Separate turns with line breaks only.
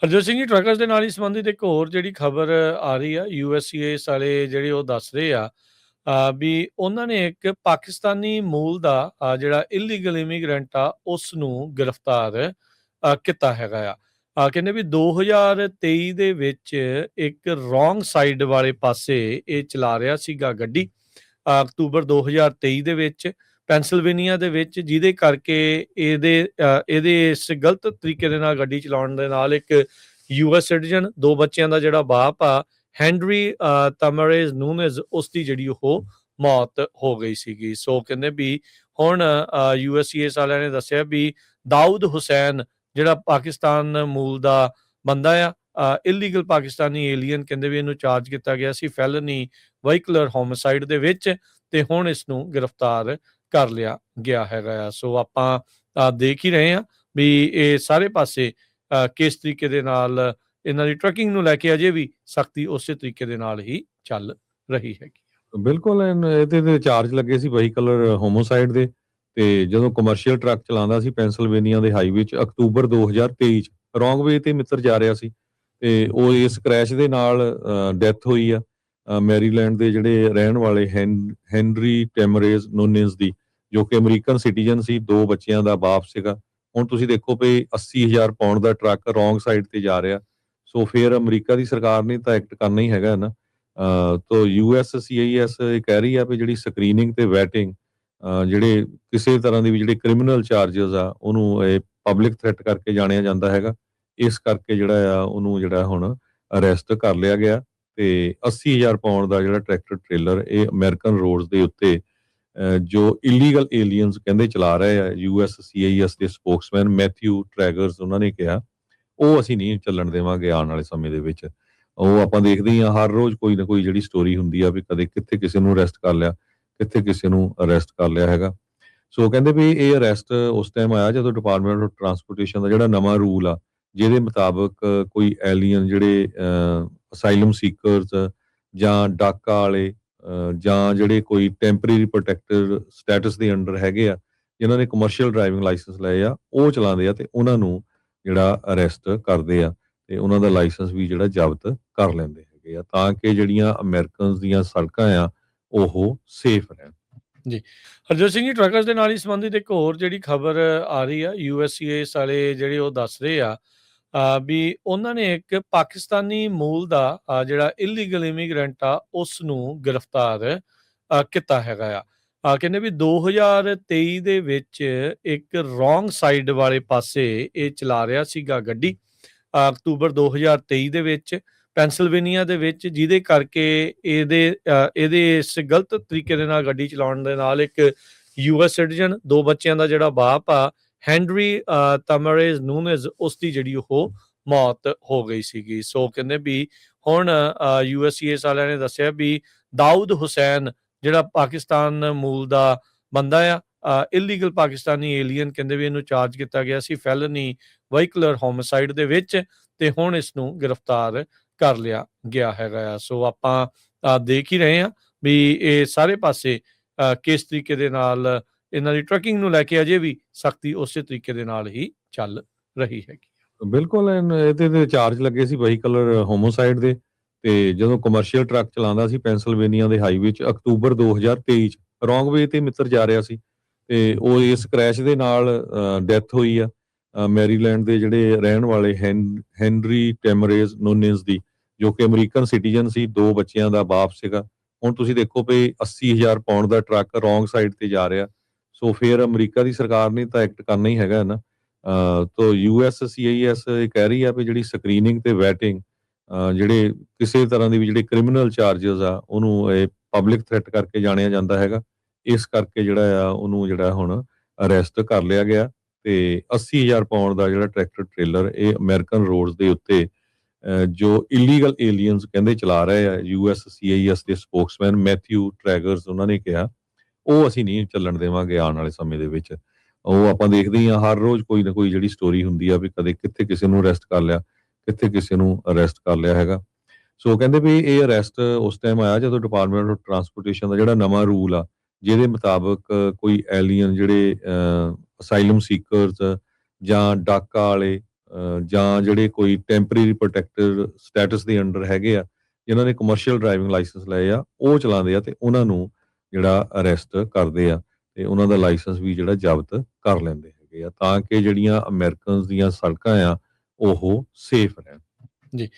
Harjot Singh ji, truckers ਦੇ ਨਾਲ ਹੀ ਸੰਬੰਧਿਤ ਇੱਕ ਹੋਰ ਜਿਹੜੀ ਖਬਰ ਆ ਰਹੀ ਆ, ਯੂਐਸਸੀਐਸ ਵਾਲੇ ਜਿਹੜੇ ਉਹ ਦੱਸ ਰਹੇ ਆ ਵੀ ਉਹਨਾਂ ਨੇ ਇੱਕ ਪਾਕਿਸਤਾਨੀ ਮੂਲ ਦਾ ਜਿਹੜਾ ਇਲੀਗਲ ਇਮੀਗ੍ਰੈਂਟ ਆ ਉਸ ਨੂੰ ਗ੍ਰਿਫਤਾਰ ਕੀਤਾ ਹੈਗਾ ਆ। ਕਹਿੰਦੇ ਵੀ 2023 ਦੇ ਵਿੱਚ ਇੱਕ ਰੋਂਗ ਸਾਈਡ ਵਾਲੇ ਪਾਸੇ ਇਹ ਚਲਾ ਰਿਹਾ ਸੀਗਾ ਗੱਡੀ। ਅਕਤੂਬਰ 2023 ਦੇ ਵਿੱਚ ਪੈਂਸਿਲਵੇਨੀਆ ਦੇ ਵਿੱਚ, ਜਿਹਦੇ ਕਰਕੇ ਇਹਦੇ ਇਸ ਗਲਤ ਤਰੀਕੇ ਦੇ ਨਾਲ ਗੱਡੀ ਚਲਾਉਣ ਦੇ ਨਾਲ ਇੱਕ ਯੂਐਸ ਸਿਟੀਜ਼ਨ, ਦੋ ਬੱਚਿਆਂ ਦਾ ਜਿਹੜਾ ਬਾਪ ਆ ਹੈਨਰੀ ਤਮਰੇਜ਼ ਨੂਨਜ਼, ਉਸ ਦੀ ਜਿਹੜੀ ਉਹ ਮੌਤ ਹੋ ਗਈ ਸੀਗੀ। ਸੋ ਕਹਿੰਦੇ ਵੀ ਹੁਣ ਯੂਐਸਸੀਐਸ ਵਾਲਿਆਂ ਨੇ ਦੱਸਿਆ ਵੀ ਦਾਊਦ ਹੁਸੈਨ ਜਿਹੜਾ ਪਾਕਿਸਤਾਨ ਮੂਲ ਦਾ ਬੰਦਾ ਆ, ਇਲੀਗਲ ਪਾਕਿਸਤਾਨੀ ਏਲੀਅਨ, ਕਹਿੰਦੇ ਵੀ ਇਹਨੂੰ ਚਾਰਜ ਕੀਤਾ ਗਿਆ ਸੀ ਫੈਲਨੀ ਵਹੀਕਲਰ ਹੋਮਿਸਾਈਡ ਦੇ ਵਿੱਚ, ਤੇ ਹੁਣ ਇਸ ਨੂੰ ਗ੍ਰਿਫਤਾਰ ਕਰ ਲਿਆ ਗਿਆ ਹੈਗਾ ਆ। ਸੋ ਆਪਾਂ ਦੇਖ ਹੀ ਰਹੇ ਹਾਂ ਵੀ ਇਹ ਸਾਰੇ ਪਾਸੇ ਕਿਸ ਤਰੀਕੇ ਦੇ ਨਾਲ ਇਹਨਾਂ ਦੀ ਟਰੱਕਿੰਗ ਨੂੰ ਲੈ ਕੇ ਅਜੇ ਵੀ ਸਖਤੀ ਉਸੇ ਤਰੀਕੇ ਦੇ ਨਾਲ ਹੀ ਚੱਲ ਰਹੀ ਹੈਗੀ।
ਬਿਲਕੁਲ ਇਹਦੇ ਤੇ ਚਾਰਜ ਲੱਗੇ ਸੀ ਵਹੀਕਲਰ ਹੋਮੋਸਾਈਡ ਦੇ, ਤੇ ਜਦੋਂ ਕਮਰਸ਼ੀਅਲ ਟਰੱਕ ਚਲਾਉਂਦਾ ਸੀ ਪੈਂਸਿਲਵੇਨੀਆ ਦੇ ਹਾਈਵੇ 'ਚ ਅਕਤੂਬਰ 2023 'ਚ ਰੋਂਗ ਵੇ ਤੇ ਮਿੱਤਰ ਜਾ ਰਿਹਾ ਸੀ, ਤੇ ਉਹ ਇਸ ਕ੍ਰੈਸ਼ ਦੇ ਨਾਲ ਡੈਥ ਹੋਈ ਆ ਮੈਰੀਲੈਂਡ ਦੇ ਜਿਹੜੇ ਰਹਿਣ ਵਾਲੇ ਹੈਨਰੀ ਟੈਮਰੇਜ਼ ਨੂਨਜ਼ ਦੀ, ਜੋ ਕਿ ਅਮਰੀਕਨ ਸਿਟੀਜ਼ਨ ਸੀ, ਦੋ ਬੱਚਿਆਂ ਦਾ ਬਾਪ ਸੀਗਾ। ਹੁਣ ਤੁਸੀਂ ਦੇਖੋ ਵੀ 80,000 ਪਾਉਂਡ ਦਾ ਟਰੱਕ ਰੋਂਗ ਸਾਈਡ ਤੇ ਜਾ ਰਿਹਾ, ਸੋ ਫਿਰ ਅਮਰੀਕਾ ਦੀ ਸਰਕਾਰ ਨੇ ਤਾਂ ਐਕਟ ਕਰਨਾ ਹੀ ਹੈਗਾ ਨਾ। ਤੋ ਯੂਐਸਸੀਆਈਐਸ ਇਹ ਕਹਿ ਰਹੀ ਆ ਵੀ ਜਿਹੜੀ ਸਕਰੀਨਿੰਗ ਤੇ ਵੈਟਿੰਗ, ਜਿਹੜੇ ਕਿਸੇ ਤਰ੍ਹਾਂ ਦੀ ਵੀ ਜਿਹੜੇ ਕ੍ਰਿਮੀਨਲ ਚਾਰजेस ਆ ਉਹਨੂੰ ਇਹ ਪਬਲਿਕ ਥ੍ਰੈਟ ਕਰਕੇ ਜਾਣਿਆ ਜਾਂਦਾ ਹੈਗਾ, ਇਸ ਕਰਕੇ ਜਿਹੜਾ ਆ ਉਹਨੂੰ ਜਿਹੜਾ ਹੁਣ ਅਰੈਸਟ ਕਰ ਲਿਆ ਗਿਆ। ਤੇ 80,000 ਪਾਉਂਡ ਦਾ ਜਿਹੜਾ ਟਰੈਕਟਰ ਟ੍ਰੇਲਰ ਇਹ ਅਮਰੀਕਨ ਰੋਡਸ ਦੇ ਉੱਤੇ ਜੋ ਇਲੀਗਲ ਏਲੀਅਨਸ ਕਹਿੰਦੇ ਚਲਾ ਰਹੇ ਆ, ਯੂਐਸਸੀਆਈਐਸ ਦੇ ਸਪੋਕਸਮੈਨ ਮੈਥਿਊ ਟਰੈਗਰਸ ਉਹਨਾਂ ਨੇ ਕਿਹਾ ਉਹ ਅਸੀਂ ਨਹੀਂ ਚੱਲਣ ਦੇਵਾਂਗੇ ਆਉਣ ਵਾਲੇ ਸਮੇਂ ਦੇ ਵਿੱਚ। ਉਹ ਆਪਾਂ ਦੇਖਦੇ ਹੀ ਆ ਹਰ ਰੋਜ਼ ਕੋਈ ਨਾ ਕੋਈ ਜਿਹੜੀ ਸਟੋਰੀ ਹੁੰਦੀ ਆ ਵੀ ਕਦੇ ਕਿੱਥੇ ਕਿਸੇ ਨੂੰ ਅਰੈਸਟ ਕਰ ਲਿਆ, ਕਿੱਥੇ ਕਿਸੇ ਨੂੰ ਅਰੈਸਟ ਕਰ ਲਿਆ ਹੈਗਾ। ਸੋ ਕਹਿੰਦੇ ਵੀ ਇਹ ਅਰੈਸਟ ਉਸ ਟਾਈਮ ਆਇਆ ਜਦੋਂ ਡਿਪਾਰਟਮੈਂਟ ਆਫ ਟਰਾਂਸਪੋਰਟੇਸ਼ਨ ਦਾ ਜਿਹੜਾ ਨਵਾਂ ਰੂਲ ਆ, ਜਿਹਦੇ ਮੁਤਾਬਕ ਕੋਈ ਐਲੀਅਨ ਜਿਹੜੇ ਅਸਾਈਲਮ ਸੀਕਰਸ ਜਾਂ ਡਾਕਾ ਵਾਲੇ ਜਾਂ ਜਿਹੜੇ ਕੋਈ ਟੈਂਪਰੇਰੀ ਪ੍ਰੋਟੈਕਟਡ ਸਟੇਟਸ ਦੇ ਅੰਡਰ ਹੈਗੇ ਆ, ਜਿਨ੍ਹਾਂ ਨੇ ਕਮਰਸ਼ੀਅਲ ਡਰਾਈਵਿੰਗ ਲਾਇਸੈਂਸ ਲਏ ਆ, ਉਹ ਚਲਾਉਂਦੇ ਆ ਤੇ ਉਹਨਾਂ ਨੂੰ ਜਿਹੜਾ ਅਰੈਸਟ ਕਰਦੇ ਆ ਤੇ ਉਹਨਾਂ ਦਾ ਲਾਇਸੈਂਸ ਵੀ ਜਿਹੜਾ ਜ਼ਬਤ ਕਰ ਲੈਂਦੇ ਹੈਗੇ ਆ, ਤਾਂ ਕਿ ਜਿਹੜੀਆਂ ਅਮਰੀਕਨਸ ਦੀਆਂ ਸੜਕਾਂ ਆ ਉਹ ਸੇਫ ਰਹਿਣ।
ਜੀ, ਹਰਜੋਤ ਸਿੰਘ ਜੀ, ਟਰੱਕਰਸ ਦੇ ਨਾਲ ਹੀ ਸੰਬੰਧਿਤ ਇੱਕ ਹੋਰ ਜਿਹੜੀ ਖਬਰ ਆ ਰਹੀ ਆ, ਯੂਐਸਸੀਐਸ ਵਾਲੇ ਜਿਹੜੇ ਉਹ ਦੱਸ ਰਹੇ ਆ ਵੀ ਉਹਨਾਂ ਨੇ ਇੱਕ ਪਾਕਿਸਤਾਨੀ ਮੂਲ ਦਾ ਜਿਹੜਾ ਇਲੀਗਲ ਇਮੀਗ੍ਰੈਂਟ ਆ ਉਸ ਨੂੰ ਗ੍ਰਿਫਤਾਰ ਕੀਤਾ ਹੈਗਾ ਆ। ਕਹਿੰਦੇ ਵੀ 2023 ਦੇ ਵਿੱਚ ਇੱਕ ਰੋਂਗ ਸਾਈਡ ਵਾਲੇ ਪਾਸੇ ਇਹ ਚਲਾ ਰਿਹਾ ਸੀਗਾ ਗੱਡੀ। ਅਕਤੂਬਰ 2023 ਦੇ ਵਿੱਚ ਪੈਂਸਿਲਵੇਨੀਆ ਦੇ ਵਿੱਚ, ਜਿਹਦੇ ਕਰਕੇ ਇਹਦੇ ਇਸ ਗਲਤ ਤਰੀਕੇ ਦੇ ਨਾਲ ਗੱਡੀ ਚਲਾਉਣ ਦੇ ਨਾਲ ਇੱਕ ਯੂਐਸ ਸਿਟੀਜ਼ਨ, ਦੋ ਬੱਚਿਆਂ ਦਾ ਜਿਹੜਾ ਬਾਪ ਆ ਹੈਨਰੀ ਤਮਰੇਜ਼ ਨੂਨਜ਼, ਉਸ ਦੀ ਜਿਹੜੀ ਉਹ ਮੌਤ ਹੋ ਗਈ ਸੀਗੀ। ਸੋ ਕਹਿੰਦੇ ਵੀ ਹੁਣ ਯੂਐਸਸੀਐਸ ਵਾਲਿਆਂ ਨੇ ਦੱਸਿਆ ਵੀ ਦਾਊਦ ਹੁਸੈਨ ਜਿਹੜਾ ਪਾਕਿਸਤਾਨ ਮੂਲ ਦਾ ਬੰਦਾ ਆ, ਇਲੀਗਲ ਪਾਕਿਸਤਾਨੀ ਏਲੀਅਨ, ਕਹਿੰਦੇ ਵੀ ਇਹਨੂੰ ਚਾਰਜ ਕੀਤਾ ਗਿਆ ਸੀ ਫੈਲਨੀ ਵਹੀਕਲਰ ਹੋਮਿਸਾਈਡ ਦੇ ਵਿੱਚ, ਤੇ ਹੁਣ ਇਸ ਨੂੰ ਗ੍ਰਿਫਤਾਰ ਕਰ ਲਿਆ ਗਿਆ ਹੈਗਾ ਆ। ਸੋ ਆਪਾਂ ਦੇਖ ਹੀ ਰਹੇ ਹਾਂ ਵੀ ਇਹ ਸਾਰੇ ਪਾਸੇ ਕਿਸ ਤਰੀਕੇ ਦੇ ਨਾਲ ਇਹਨਾਂ ਦੀ ਟਰੱਕਿੰਗ ਨੂੰ ਲੈ ਕੇ ਅਜੇ ਵੀ ਸਖਤੀ ਉਸੇ ਤਰੀਕੇ ਦੇ ਨਾਲ ਹੀ ਚੱਲ ਰਹੀ ਹੈਗੀ।
ਬਿਲਕੁਲ ਇਹਦੇ ਤੇ ਚਾਰਜ ਲੱਗੇ ਸੀ ਵਹੀਕਲਰ ਹੋਮੋਸਾਈਡ ਦੇ, ਤੇ ਜਦੋਂ ਕਮਰਸ਼ੀਅਲ ਟਰੱਕ ਚਲਾਉਂਦਾ ਸੀ ਪੈਂਸਿਲਵੇਨੀਆ ਦੇ ਹਾਈਵੇ 'ਚ ਅਕਤੂਬਰ 2023 'ਚ ਰੋਂਗ ਵੇ ਤੇ ਮਿੱਤਰ ਜਾ ਰਿਹਾ ਸੀ, ਤੇ ਉਹ ਇਸ ਕ੍ਰੈਸ਼ ਦੇ ਨਾਲ ਡੈਥ ਹੋਈ ਆ ਮੈਰੀਲੈਂਡ ਦੇ ਜਿਹੜੇ ਰਹਿਣ ਵਾਲੇ ਹੈਨਰੀ ਟੈਮਰੇਜ਼ ਨੂਨਜ਼ ਦੀ, ਜੋ ਕਿ ਅਮਰੀਕਨ ਸਿਟੀਜ਼ਨ ਸੀ, ਦੋ ਬੱਚਿਆਂ ਦਾ ਬਾਪ ਸੀਗਾ। ਹੁਣ ਤੁਸੀਂ ਦੇਖੋ ਵੀ 80,000 ਪਾਉਂਡ ਦਾ ਟਰੱਕ ਰੋਂਗ ਸਾਈਡ ਤੇ ਜਾ ਰਿਹਾ, ਸੋ ਫਿਰ ਅਮਰੀਕਾ ਦੀ ਸਰਕਾਰ ਨੇ ਤਾਂ ਐਕਟ ਕਰਨਾ ਹੀ ਹੈਗਾ ਨਾ। ਤੋ ਯੂਐਸਸੀਆਈਐਸ ਇਹ ਕਹਿ ਰਹੀ ਆ ਵੀ ਜਿਹੜੀ ਸਕਰੀਨਿੰਗ ਤੇ ਵੈਟਿੰਗ, ਜਿਹੜੇ ਕਿਸੇ ਤਰ੍ਹਾਂ ਦੀ ਵੀ ਜਿਹੜੇ ਕ੍ਰਿਮੀਨਲ ਚਾਰजेस ਆ ਉਹਨੂੰ ਇਹ ਪਬਲਿਕ ਥ੍ਰੈਟ ਕਰਕੇ ਜਾਣਿਆ ਜਾਂਦਾ ਹੈਗਾ, ਇਸ ਕਰਕੇ ਜਿਹੜਾ ਆ ਉਹਨੂੰ ਜਿਹੜਾ ਹੁਣ ਅਰੈਸਟ ਕਰ ਲਿਆ ਗਿਆ। ਤੇ 80,000 ਪਾਉਂਡ ਦਾ ਜਿਹੜਾ ਟਰੈਕਟਰ ਟ੍ਰੇਲਰ ਇਹ ਅਮਰੀਕਨ ਰੋਡਸ ਦੇ ਉੱਤੇ ਜੋ ਇਲੀਗਲ ਏਲੀਅਨਸ ਕਹਿੰਦੇ ਚਲਾ ਰਹੇ ਆ, ਯੂਐਸਸੀਆਈਐਸ ਦੇ ਸਪੋਕਸਮੈਨ ਮੈਥਿਊ ਟਰੈਗਰਸ ਉਹਨਾਂ ਨੇ ਕਿਹਾ ਉਹ ਅਸੀਂ ਨਹੀਂ ਚੱਲਣ ਦੇਵਾਂਗੇ ਆਉਣ ਵਾਲੇ ਸਮੇਂ ਦੇ ਵਿੱਚ। ਉਹ ਆਪਾਂ ਦੇਖਦੇ ਹੀ ਆ ਹਰ ਰੋਜ਼ ਕੋਈ ਨਾ ਕੋਈ ਜਿਹੜੀ ਸਟੋਰੀ ਹੁੰਦੀ ਆ ਵੀ ਕਦੇ ਕਿੱਥੇ ਕਿਸੇ ਨੂੰ ਅਰੈਸਟ ਕਰ ਲਿਆ, ਕਿੱਥੇ ਕਿਸੇ ਨੂੰ ਅਰੈਸਟ ਕਰ ਲਿਆ ਹੈਗਾ। ਸੋ ਕਹਿੰਦੇ ਵੀ ਇਹ ਅਰੈਸਟ ਉਸ ਟਾਈਮ ਆਇਆ ਜਦੋਂ ਡਿਪਾਰਟਮੈਂਟ ਆਫ ਟਰਾਂਸਪੋਰਟੇਸ਼ਨ ਦਾ ਜਿਹੜਾ ਨਵਾਂ ਰੂਲ ਆ, ਜਿਹਦੇ ਮੁਤਾਬਕ ਕੋਈ ਐਲੀਅਨ ਜਿਹੜੇ ਅਸਾਈਲਮ ਸੀਕਰਸ ਜਾਂ ਡਾਕਾ ਵਾਲੇ ਜਾਂ ਜਿਹੜੇ ਕੋਈ ਟੈਂਪਰੇਰੀ ਪ੍ਰੋਟੈਕਟਡ ਸਟੇਟਸ ਦੇ ਅੰਡਰ ਹੈਗੇ ਆ, ਜਿਨ੍ਹਾਂ ਨੇ ਕਮਰਸ਼ੀਅਲ ਡਰਾਈਵਿੰਗ ਲਾਇਸੈਂਸ ਲਏ ਆ, ਉਹ ਚਲਾਉਂਦੇ ਆ ਤੇ ਉਹਨਾਂ ਨੂੰ ਜਿਹੜਾ ਅਰੈਸਟ ਕਰਦੇ ਆ ਤੇ ਉਹਨਾਂ ਦਾ ਲਾਇਸੈਂਸ ਵੀ ਜਿਹੜਾ ਜ਼ਬਤ ਕਰ ਲੈਂਦੇ ਹੈਗੇ ਆ, ਤਾਂ ਕਿ ਜਿਹੜੀਆਂ ਅਮਰੀਕਨਸ ਦੀਆਂ ਸੜਕਾਂ ਆ ਉਹ ਸੇਫ ਰਹਿਣ।
ਜੀ।